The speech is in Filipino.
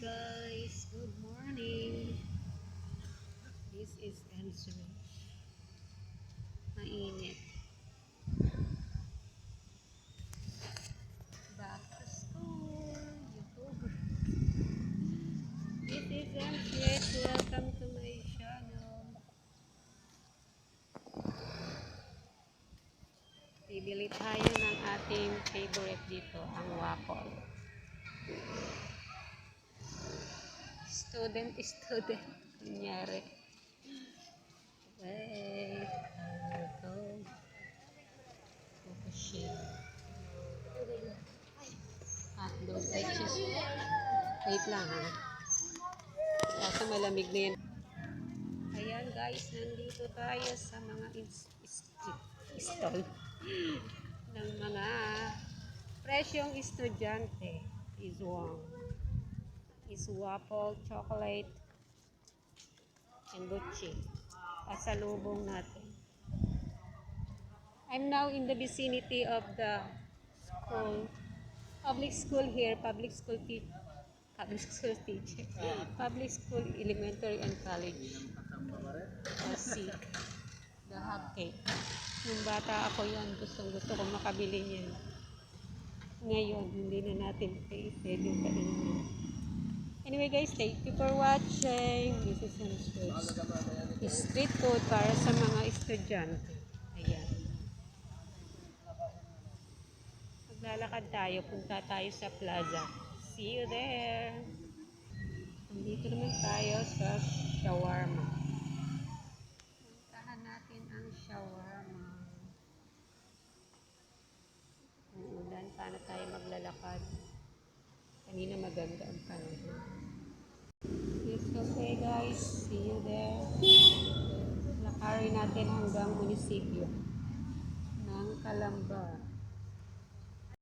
guys, good morning. This is Enzo. Mainit. Back to school. YouTube. This is Enzo. Welcome to my channel. Bibili tayo ng ating favorite dito, ang waffle. Student. Kunyari. Wait. Ito. Fukushima. Hotdog ay cheese. Wait lang ha. Kaso malamig na yan. Ayan guys, nandito tayo sa mga stall ng mga presyong estudyante. Is waffle, chocolate, and buchi. Pasalubong natin. I'm now in the vicinity of the school, public school here, public school teacher, public school, elementary and college. See, the hot cake. Nung bata ako yan, gusto ko makabili niyan. Ngayon, hindi na natin pwede yung kainin. Anyway guys, thank you for watching. This is some street food para sa mga estudyante. Ayan. Maglalakad tayo, punta tayo sa plaza. See you there. Nandito naman tayo sa shawarma. Puntahan natin ang shawarma. Umulan, paano tayo maglalakad? Kanina maganda ang panahon. It's okay guys. See you there. Lakarin natin hanggang munisipyo ng Calamba.